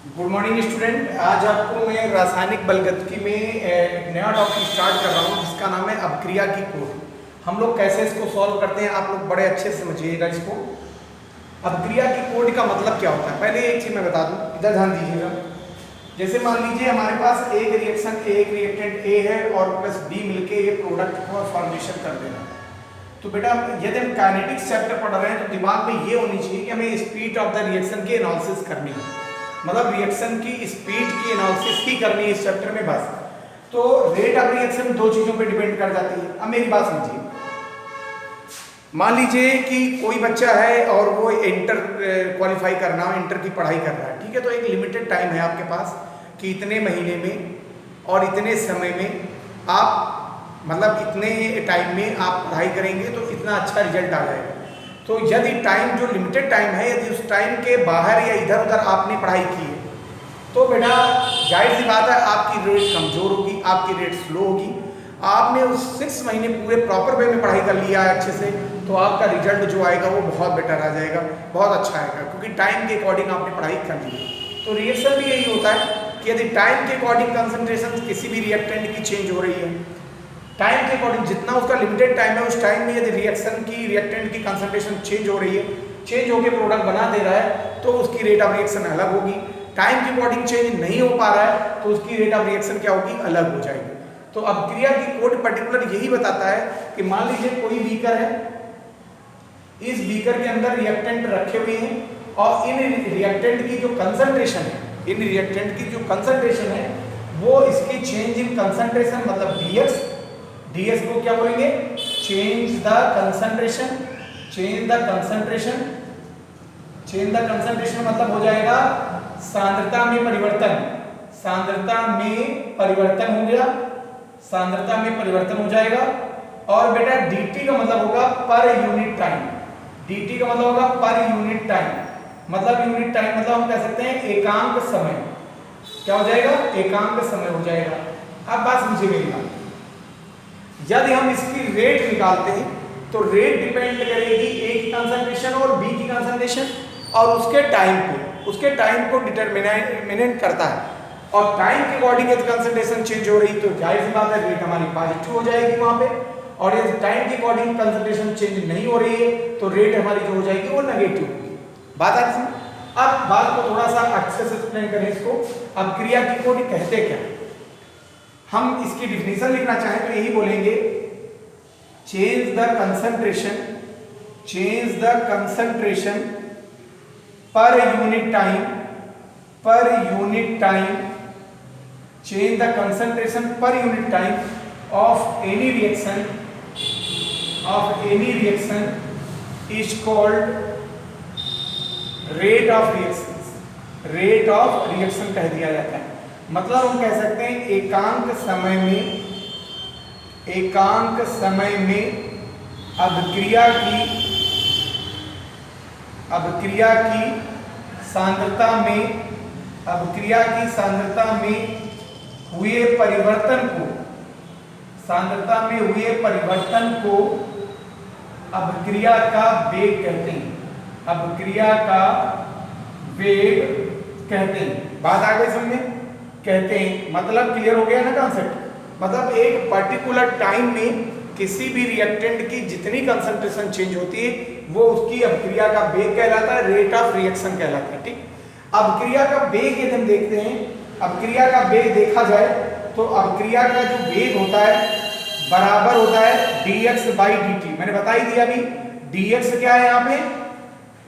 Good morning student. आज आपको मैं रासायनिक बलगतिकी में एक नया टॉपिक स्टार्ट कर रहा हूँ जिसका नाम है अपक्रिया की कोड। हम लोग कैसे इसको सॉल्व करते हैं आप लोग बड़े अच्छे से समझिएगा इसको। अपक्रिया की कोड का मतलब क्या होता है, पहले एक चीज़ मैं बता दूँ, इधर ध्यान दीजिएगा। जैसे मान लीजिए हमारे पास एक रिएक्शन एक रिएक्टेंट ए है और प्लस बी मिलके ये प्रोडक्ट का फॉर्मेशन कर देना। तो बेटा यदि हम काइनेटिक्स चैप्टर पढ़ रहे हैं तो दिमाग में ये होनी चाहिए कि हमें स्पीड ऑफ द रिएक्शन की एनालिसिस करनी है, मतलब रिएक्शन की स्पीड की एनालिसिस ही करनी है इस चैप्टर में बस। तो रेट ऑफ रिएक्शन दो चीजों पे डिपेंड कर जाती है। अब मेरी बात समझिए, मान लीजिए कि कोई बच्चा है और वो इंटर क्वालिफाई करना, इंटर की पढ़ाई कर रहा है, ठीक है। तो एक लिमिटेड टाइम है आपके पास कि इतने महीने में और इतने समय में आप, मतलब इतने टाइम में आप पढ़ाई करेंगे तो इतना अच्छा रिजल्ट आ जाएगा। तो यदि टाइम जो लिमिटेड टाइम है, यदि उस टाइम के बाहर या इधर उधर आपने पढ़ाई की है तो बेटा जाहिर सी बात है आपकी रेट कमज़ोर होगी, आपकी रेट स्लो होगी। आपने उस 6 महीने पूरे प्रॉपर वे में पढ़ाई कर लिया है अच्छे से, तो आपका रिजल्ट जो आएगा वो बहुत बेटर आ जाएगा, बहुत अच्छा आएगा, क्योंकि टाइम के अकॉर्डिंग आपने पढ़ाई कर ली है। तो रिएक्शन भी यही होता है कि यदि टाइम के अकॉर्डिंग कंसंट्रेशन किसी भी रिएक्टेंट की चेंज हो रही है, टाइम के अकॉर्डिंग जितना उसका लिमिटेड टाइम है उस टाइम में यदि रिएक्शन की रिएक्टेंट की कंसंट्रेशन चेंज हो रही है, चेंज होकर प्रोडक्ट बना दे रहा है, तो उसकी रेट ऑफ रिएक्शन अलग होगी। टाइम के अकॉर्डिंग चेंज नहीं हो पा रहा है तो उसकी रेट ऑफ रिएक्शन क्या होगी, अलग हो जाएगी। तो अपक्रिया की कोड पर्टिकुलर यही बताता है कि मान लीजिए कोई बीकर है, इस बीकर के अंदर रिएक्टेंट रखे हुए हैं और इन रिएक्टेंट की जो कंसंट्रेशन है, इन रिएक्टेंट की जो कंसंट्रेशन है वो इसकी चेंज इन कंसंट्रेशन मतलब डीएक्स, डीएस को क्या बोलेंगे, change the concentration, change the concentration, change the concentration मतलब हो जाएगा सांद्रता में परिवर्तन, सांद्रता में परिवर्तन हो गया, सांद्रता में परिवर्तन हो जाएगा। और बेटा dt का मतलब होगा पर यूनिट टाइम, dt का मतलब होगा पर यूनिट टाइम, मतलब यूनिट टाइम मतलब हम कह सकते हैं एकांक समय, क्या हो जाएगा, एकांक समय हो जाएगा। अब बात समझिए मेरी बात, यदि हम इसकी रेट निकालते हैं तो रेट डिपेंड करेगी ए की कंसंट्रेशन और बी की कंसंट्रेशन और उसके टाइम पे, उसके टाइम को डिटरमिनेट करता है। और टाइम के अकॉर्डिंग यदि कंसंट्रेशन चेंज हो रही तो जाहिर सी बात है रेट हमारी पॉजिटिव हो जाएगी वहां पे, और यदि टाइम के अकॉर्डिंग कंसंट्रेशन चेंज नहीं हो रही है तो रेट हमारी जो हो जाएगी वो नेगेटिव होगी। बात आ रही है? अब बात को थोड़ा सा अच्छे से एक्सप्लेन करें इसको, अब क्रिया की कोड कहते क्या, हम इसकी डिफिनेशन लिखना चाहें तो यही बोलेंगे, change the concentration, change the concentration per unit time, per unit time, change the concentration per unit time of any reaction, of any reaction is called rate of reaction, rate of reaction कह दिया जाता है। मतलब हम कह सकते हैं एकांक समय में, एकांक समय में अभिक्रिया की, अभिक्रिया की सांद्रता में, अभिक्रिया की सांद्रता में हुए परिवर्तन को, सांद्रता में हुए परिवर्तन को अभिक्रिया का वेग कहते हैं, अभिक्रिया का वेग कहते हैं। बात आ गई समझ में, कहते हैं मतलब क्लियर हो गया ना कॉन्सेप्ट। मतलब एक पर्टिकुलर टाइम में किसी भी रिएक्टेंट की जितनी कंसंट्रेशन चेंज होती है वो उसकी अपक्रिया का वेग कहलाता है, रेट ऑफ रिएक्शन कहलाता है। ठीक, अपक्रिया का वेग यदि हम देखते हैं, अपक्रिया का वेग देखा जाए तो अपक्रिया का जो वेग होता है बराबर होता है dx बाई dt। मैंने बता ही दिया अभी, dx क्या है यहाँ पे,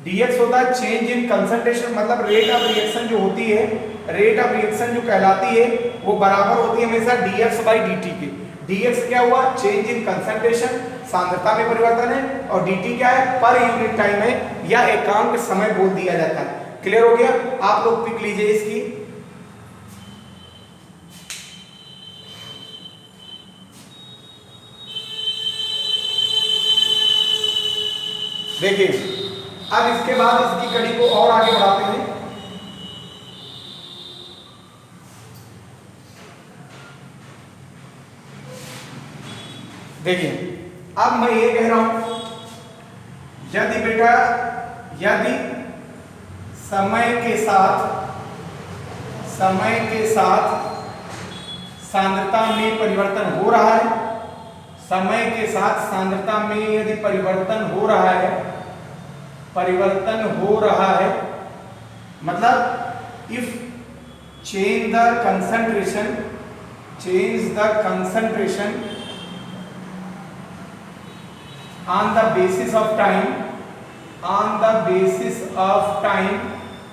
dx होता है चेंज इन कंसंट्रेशन, मतलब रेट ऑफ रिएक्शन जो होती है, रेट ऑफ रिएक्शन जो कहलाती है वो बराबर होती है हमेशा dx बाई dt के। dx क्या हुआ, चेंज इन कंसंट्रेशन, सांद्रता में परिवर्तन है, और dt क्या है, पर यूनिट टाइम है या एकांक समय बोल दिया जाता है। क्लियर हो गया? आप लोग पिक लीजिए इसकी, देखिए। अब इसके बाद इसकी कड़ी को और आगे बढ़ाते हैं। देखिए अब मैं ये कह रहा हूं, यदि बेटा, यदि समय के साथ समय के साथ सांद्रता में परिवर्तन हो रहा है, समय के साथ सांद्रता में यदि परिवर्तन हो रहा है, मतलब if change the concentration on the basis of time,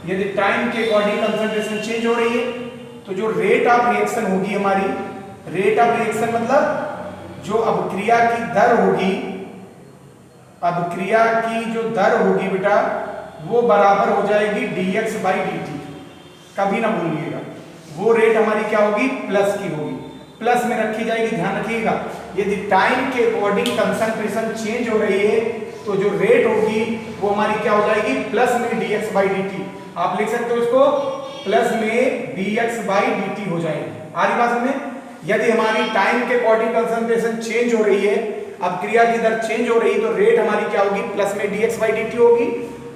यदि टाइम के अकॉर्डिंग कंसंट्रेशन चेंज हो रही है तो जो रेट ऑफ रिएक्शन होगी हमारी, रेट ऑफ रिएक्शन मतलब जो अभिक्रिया की दर होगी, अभिक्रिया की जो दर होगी बेटा वो बराबर हो जाएगी dx/dt। कभी ना भूलिएगा, वो रेट हमारी क्या होगी, प्लस की होगी, प्लस में रखी जाएगी, ध्यान रखिएगा। यदि टाइम के अकॉर्डिंग कंसंट्रेशन चेंज हो रही है तो जो रेट होगी वो हमारी क्या हो जाएगी, प्लस में dx/dt। आप लिख सकते हो इसको प्लस में dx/dt हो जाएगी। आ रही बात में? यदि हमारी टाइम के अकॉर्डिंग कंसंट्रेशन चेंज हो रही है, अब क्रिया की दर चेंज हो रही है तो रेट हमारी क्या होगी, प्लस में dx/dt होगी।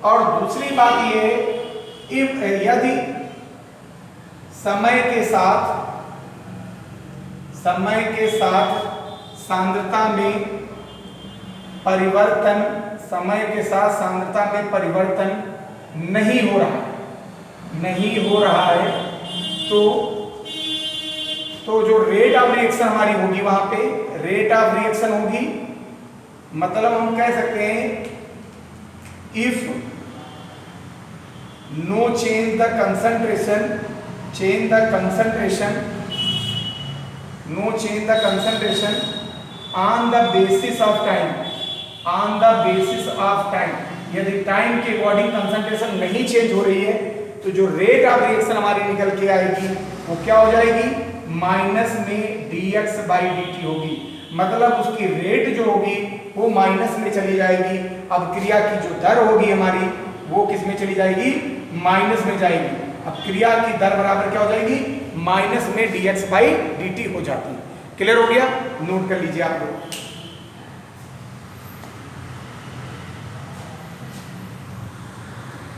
और दूसरी बात ये है, यदि समय के साथ सांद्रता में परिवर्तन, समय के साथ सांद्रता में परिवर्तन नहीं हो रहा है तो जो रेट ऑफ रिएक्शन हमारी होगी, वहां पे रेट ऑफ रिएक्शन होगी, मतलब हम कह सकते हैं if no change the concentration on the basis of time, यदि टाइम के अकॉर्डिंग कंसंट्रेशन नहीं चेंज हो रही है तो जो रेट ऑफ रिएक्शन हमारी निकल के आएगी वो क्या हो जाएगी, माइनस में dx/dt होगी। मतलब उसकी रेट जो होगी वो माइनस में चली जाएगी, अब क्रिया की जो दर होगी हमारी वो किस में चली जाएगी, माइनस में जाएगी। अब क्रिया की दर बराबर क्या हो जाएगी, माइनस में dx/dt हो जाती है। क्लियर हो गया? नोट कर लीजिए आप लोग।